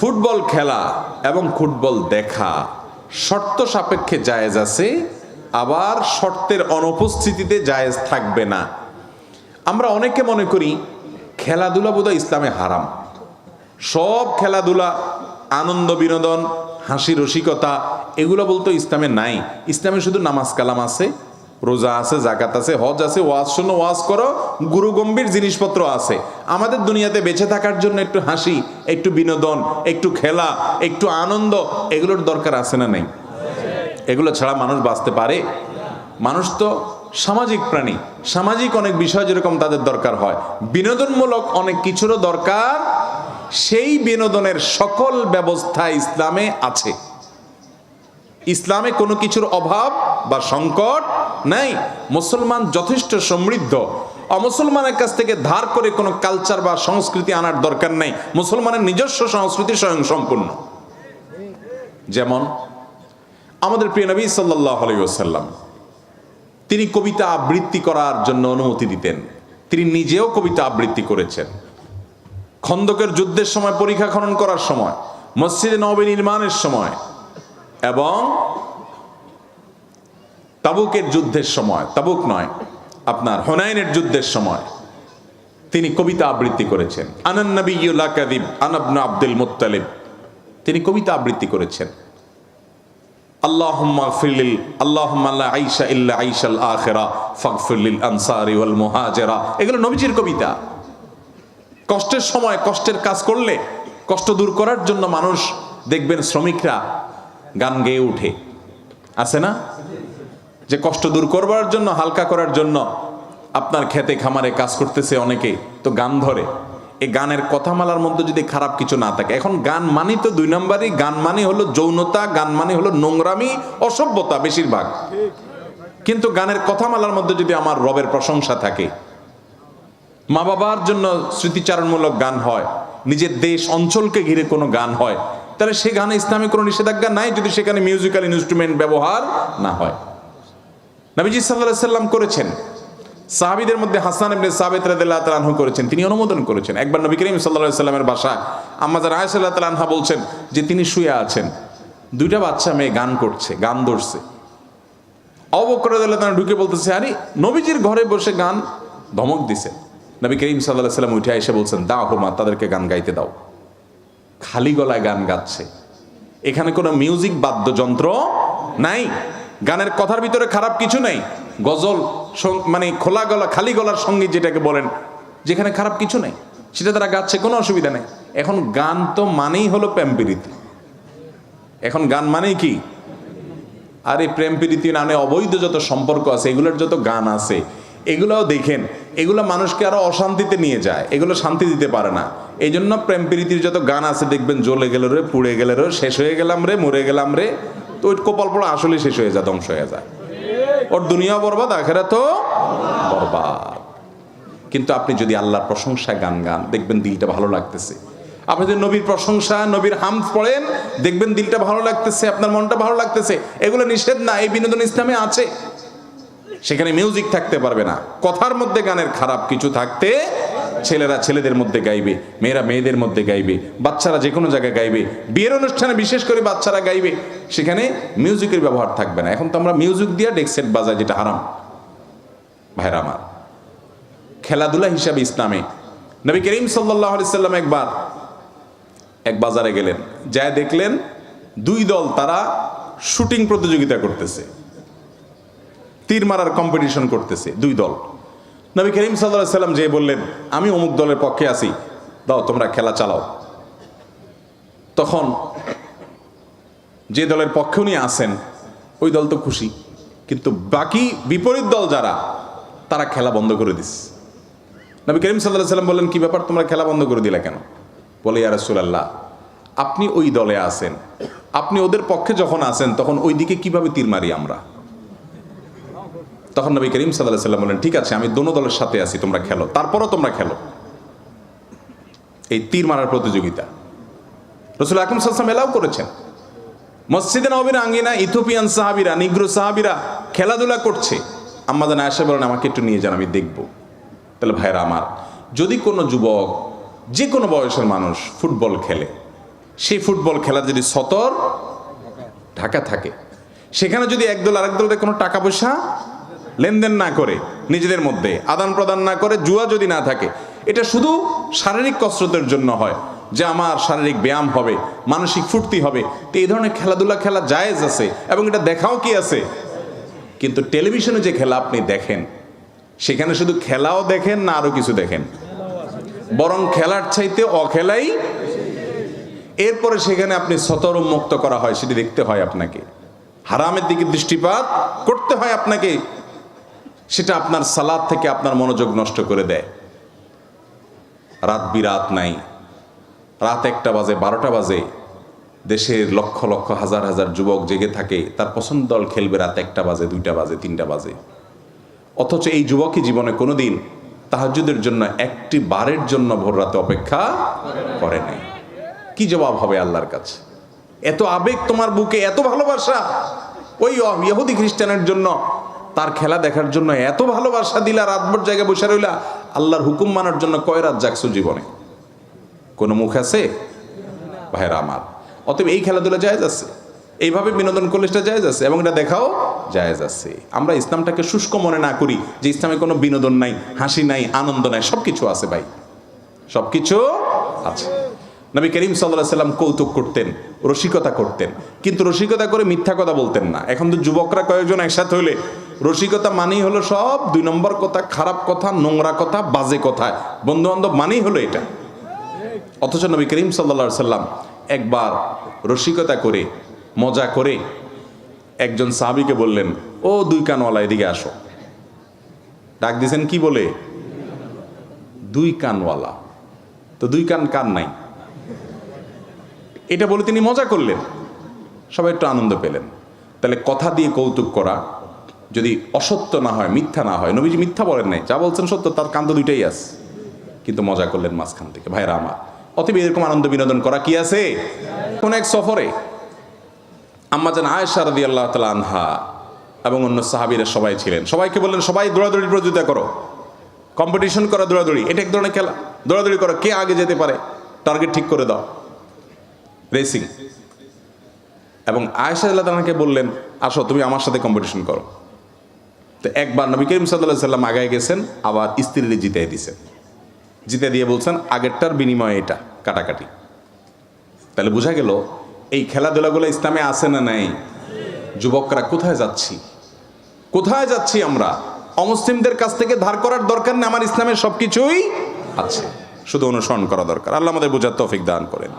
Football খেলা এবং football দেখা শর্ত সাপেক্ষে জায়েজ আছে, আবার শর্তের অনুপস্থিতিতে জায়েজ থাকবে না। আমরা অনেকে মনে করি খেলাধুলা বোধহয় ইসলামে হারাম। সব খেলাধুলা, আনন্দ বিনোদন, হাসি রসিকতা এগুলো বলতে ইসলামে নাই। ইসলামে শুধু নামাজ কালাম আছে, রোজা আছে, জাকাত আছে, হজ আছে, ওয়াজ শোনো, ওয়াজ করো, গুরু গম্ভীর জিনিসপত্র আছে। আমাদের দুনিয়াতে বেঁচে থাকার জন্য একটু হাসি, একটু বিনোদন, একটু খেলা, একটু আনন্দ এগুলোর দরকার আছে না নেই? এগুলো ছাড়া মানুষ বাঁচতে পারে? মানুষ তো সামাজিক প্রাণী। সামাজিক অনেক বিষয় যেরকম তাদের দরকার হয়, বিনোদনমূলক অনেক কিছুরও দরকার। সেই বিনোদনের সকল ব্যবস্থা ইসলামে আছে। ইসলামে কোনো কিছুর অভাব বা সংকট নাই। মুসলমান যথেষ্ট সমৃদ্ধ। অমুসলমানের কাছ থেকে ধার করে কোনো কালচার বা সংস্কৃতি আনার দরকার নেই। মুসলমানের নিজস্ব সংস্কৃতি স্বয়ং সম্পূর্ণ। যেমন আমাদের প্রিয় নবী সাল্লাল্লাহু আলাইহি ওয়াসাল্লাম, তিনি কবিতা আবৃত্তি করার জন্য অনুমতি দিতেন। তিনি নিজেও কবিতা আবৃত্তি করেছেন। খন্দকের যুদ্ধের সময়, পরীক্ষা খনন করার সময়, মসজিদে নববী নির্মাণের সময় এবং তাবুকের যুদ্ধের সময়, তাবুক নয়, আপনার হুনাইনের যুদ্ধের সময় তিনি কবিতা আবৃত্তি করেছেন। আনান নাবিয়্যু লা কাযিব আনা ইবনু আব্দুল মুত্তালিব, তিনি কবিতা আবৃত্তি করেছেন। আল্লাহুম্মা গফিরলিল আল্লাহুম্মা লা আইশা ইল্লা আইশাল আখিরা ফাগফিরলিল আনসারি ওয়াল মুহাজিরা, এগুলো নবীজির কবিতা। কষ্টের সময় কষ্টের কাজ করলে কষ্ট দূর করার জন্য মানুষ দেখবেন শ্রমিকরা গান গেয়ে উঠে, আছে না? যে কষ্ট দূর করবার জন্য, হালকা করার জন্য আপনার খেতে খামারে কাজ করতেছে অনেকে, তো গান ধরে। এই গানের কথামালার মধ্যে যদি খারাপ কিছু না থাকে, এখন গান মানি তো দুই নম্বরই, গান মানি হলো যৌনতা, গান মানি হলো নোংরামি, অসভ্যতা বেশিরভাগ। কিন্তু গানের কথামালার মধ্যে যদি আমার রবের প্রশংসা থাকে, মা বাবার জন্য স্মৃতিচারণমূলক গান হয়, নিজের দেশ অঞ্চলকে ঘিরে কোনো গান হয়, তাহলে সে গানে ইসলামে কোনো নিষেধাজ্ঞা নাই, যদি সেখানে মিউজিক্যাল ইনস্ট্রুমেন্ট ব্যবহার না হয়। নবীজি সাল্লাল্লাহু আলাইহি সাল্লাম করেছেন। সাহাবীদের মধ্যে হাসান ইবনে সাবিত রাদিয়াল্লাহু তাআলা আনহু করেছেন, তিনি অনুমোদন করেছেন। একবার নবী করিম সাল্লাল্লাহু আলাইহি সাল্লামের বাসায় আম্মা জান আয়েশা রাদিয়াল্লাহু তাআলা আনহা বলছেন যে তিনি শুয়ে আছেন, দুইটা বাচ্চা মেয়ে গান করছে, গান ধরছে। আবু বকর রাদিয়াল্লাহু তাআলা ঢুকে বলতেছে, আরে নবীজির ঘরে বসে গান, ধমক দিছে। নবী করিম সাল্লাল্লাহু আলাইহি সাল্লাম উঠে এসে বলছেন, দাও হুমা, তাদেরকে গান গাইতে দাও। খালি গলায় গান গাচ্ছে, এখানে কোনো মিউজিক বাদ্যযন্ত্র নাই। গানের কথার ভিতরে খারাপ কিছু নাই। গজল মানে খোলা গলা, খালি গলার সঙ্গীত যেটাকে বলেন, যেখানে খারাপ কিছু নাই, সেটা তারা গাচ্ছে, কোনো অসুবিধা নেই। এখন গান তো মানেই হলো প্রেম প্রীতি। এখন গান মানেই কি? আর এই প্রেম প্রীতি নামে অবৈধ যত সম্পর্ক আছে, এগুলোর যত গান আছে, এগুলোও দেখেন, এগুলো মানুষকে আরো অশান্তিতে নিয়ে যায়, এগুলো শান্তি দিতে পারে না। এই জন্য প্রেম প্রীতির যত গান আছে দেখবেন, জ্বলে গেল রে, পুড়ে গেল রে, শেষ হয়ে গেলাম রে, মরে গেলাম রে, তো ওই কপাল পড়া আসলে শেষ হয়ে যায়, ধ্বংস হয়ে যায়। ওর দুনিয়া বরবাদ, আখিরাতও বরবাদ। কিন্তু আপনি যদি আল্লাহর প্রশংসায় গান গান, দেখবেন দিলটা ভালো লাগতেছে। আপনি যদি নবীর প্রশংসা, নবীর হামদ পড়েন, দেখবেন দিলটা ভালো লাগতেছে, আপনার মনটা ভালো লাগতেছে। এগুলো নিষেধ না, এই বিনোদন ইসলামে আছে। সেখানে মিউজিক থাকতে পারবে না, কথার মধ্যে গানের খারাপ কিছু থাকতে, ছেলেরা ছেলেদের মধ্যে গাইবে, মেয়েরা মেয়েদের মধ্যে গাইবে, বাচ্চারা যে কোনো জায়গায় গাইবে, বিয়ের অনুষ্ঠানে বিশেষ করে বাচ্চারা গাইবে, সেখানে মিউজিকের ব্যবহার থাকবে না। এখন তো আমরা মিউজিক দিয়ে ডেক সেট বাজাই, যেটা হারাম। ভাইরা আমার, খেলাধুলা হিসাবে ইসলামে নবী করিম সাল্লাল্লাহু আলাইহি সাল্লাম একবার এক বাজারে গেলেন, যায় দেখলেন দুই দল তারা শুটিং প্রতিযোগিতা করতেছে, তীর মারার কম্পিটিশন করতেছে দুই দল। নবী করিম সাল্লাল্লাহু আলাইহি সাল্লাম যে বললেন, আমি অমুক দলের পক্ষে আছি, দাও তোমরা খেলা চালাও। তখন যে দলের পক্ষে উনি আসেন, ওই দল তো খুশি, কিন্তু বাকি বিপরীত দল যারা, তারা খেলা বন্ধ করে দিস। নবী করিম সাল্লাল্লাহু আলাইহি সাল্লাম বললেন, কি ব্যাপার, তোমরা খেলা বন্ধ করে দিলা কেন? বলে, ইয়া রাসূলুল্লাহ, আপনি ওই দলে আছেন, আপনি ওদের পক্ষে যখন আছেন, তখন ওই দিকে কিভাবে তীর মারি আমরা? তখন নবী করিম সাল্লাল্লাহু আলাইহি সাল্লাম বললেন, ঠিক আছে, আমি দোনো দলের সাথে আছি, তোমরা খেলো, তারপরও তোমরা খেলো। এই তীর মারার প্রতিযোগিতা রাসূল আকরাম সাল্লাল্লাহু আলাইহি ওয়াসাল্লাম এলাও করেছেন। মসজিদে নববীর আঙ্গিনা ইথিওপিয়ান সাহাবীরা, নিগ্রো সাহাবীরা খেলাধুলা করছে। আম্মা জান আয়েশা বলেন, আমাকে একটু নিয়ে যান, আমি দেখব। তাহলে ভাইরা আমার, যদি কোনো যুবক, যে কোনো বয়সের মানুষ ফুটবল খেলে, সেই ফুটবল খেলা যদি সতর ঢাকা থাকে, সেখানে যদি একদল আরেক দলের কোনো টাকা পয়সা লেনদেন না করে, নিজেদের মধ্যে আদান প্রদান না করে, জুয়া যদি না থাকে, এটা শুধু শারীরিক কসরতের জন্য হয়, যে আমার শারীরিক ব্যায়াম হবে, মানসিক ফুর্তি হবে, তো এই ধরনের খেলাধুলা খেলা জায়েজ আছে এবং এটা দেখাও কি আছে। কিন্তু টেলিভিশনে যে খেলা আপনি দেখেন, সেখানে শুধু খেলাও দেখেন না আরো কিছু দেখেন, বরং খেলার চাইতে অখেলাই। এরপরে সেখানে আপনি সতর উন্মুক্ত করা হয়, সেটি দেখতে হয় আপনাকে, হারামের দিকে দৃষ্টিপাত করতে হয় আপনাকে। সেটা আপনার সালাত থেকে আপনার মনোযোগ নষ্ট করে দেয়। রাত বিরাত নাই, রাত 1টা বাজে, 12টা বাজে, দেশের লক্ষ লক্ষ হাজার হাজার যুবক জেগে থাকে, তার পছন্দ দল খেলবে রাত 1টা বাজে, 2টা বাজে, 3টা বাজে। অথচ এই যুবকই জীবনে কোনোদিন তাহাজ্জুদের জন্য একটি বারের জন্য ভোর রাতে অপেক্ষা করে নাই। কি জবাব হবে আল্লাহর কাছে? এত আবেগ তোমার বুকে, এত ভালোবাসা, ওই ইহুদি খ্রিস্টানের জন্য, তার খেলা দেখার জন্য এত ভালোবাসা দিলা, রাতভর জায়গায় বসে রইলা, আল্লাহর হুকুম মানার জন্য কয় রাত জাগছো জীবনে? কোনো মুখ আছে ভাইরা আমার? অতএব এই খেলাধুলা জায়েজ আছে, এইভাবে বিনোদন করলে সেটা জায়েজ আছে এবং এটা দেখাও জায়েজ আছে। আমরা ইসলামটাকে শুষ্ক মনে না করি যে ইসলামে কোনো বিনোদন নাই, হাসি নাই, আনন্দ নাই, সব কিছু আছে ভাই, সব কিছু আছে। নবী করিম সাল্লাল্লাহু আলাইহি সাল্লাম কৌতুক করতেন, রসিকতা করতেন, কিন্তু রসিকতা করে মিথ্যা কথা বলতেন না। এখন তো যুবকরা কয়েকজন একসাথে হলে রসিকতা মানেই হলো সব 2 নম্বর কথা, খারাপ কথা, নোংরা কথা, বাজে কথা, বন্ধু বান্ধব মানেই হলো এটা। অথচ নবী করিম সাল্লাল্লাহু আলাইহি সাল্লাম একবার রসিকতা করে, মজা করে একজন সাহাবীকে বললেন, ও 2 কানওয়ালা এদিকে আসো। ডাক দিয়েছেন কি বলে? 2 কানওয়ালা। তো 2 কান কার নাই? এটা বলে তিনি মজা করলেন, সবাই একটু আনন্দ পেলেন। তাহলে কথা দিয়ে কৌতুক করা যদি অসত্য না হয়, মিথ্যা না হয়, নবীজি মিথ্যা বলেন নাই, যা বলছেন সত্য, তার কান তো 2টাই আছে, কিন্তু মজা করলেন মাঝখান থেকে। ভাইরা আমার, অতএব এরকম আনন্দ বিনোদন করা কি আছে? কোন এক সফরে আম্মা জান আয়েশা রাদিয়াল্লাহু তাআলা আনহা এবং অন্য সাহাবীরা সবাই ছিলেন। সবাইকে বললেন, সবাই দৌড়াদৌড়ি প্রতিযোগিতা করো, কম্পিটিশন করো, দৌড়াদৌড়ি, এটা এক ধরনের খেলা, দৌড়াদৌড়ি করো, কে আগে যেতে পারে, টার্গেট ঠিক করে দাও, রেসিং। এবং আয়েশা রাদিয়াল্লাহু তাআলাকে বললেন, আসো তুমি আমার সাথে কম্পিটিশন করো। তো একবার নবী করিম সাল্লাল্লাহু আলাইহি সাল্লাম আগায় গেছেন, আবার স্ত্রীরে জিতাই দিয়েছেন, জিতে দিয়ে বলছেন আগেরটার বিনিময়ে এটা কাটাকাটি। তাহলে বোঝা গেল এই খেলাধুলাগুলো ইসলামে আছে না নাই? যুবকরা কোথায় যাচ্ছি, কোথায় যাচ্ছি আমরা? অমুসলিমদের কাছ থেকে ধার করার দরকার নেই, আমার ইসলামের সবকিছুই আছে, শুধু অনুসরণ করা দরকার। আল্লাহ আমাদের বোঝার তৌফিক দান করেন।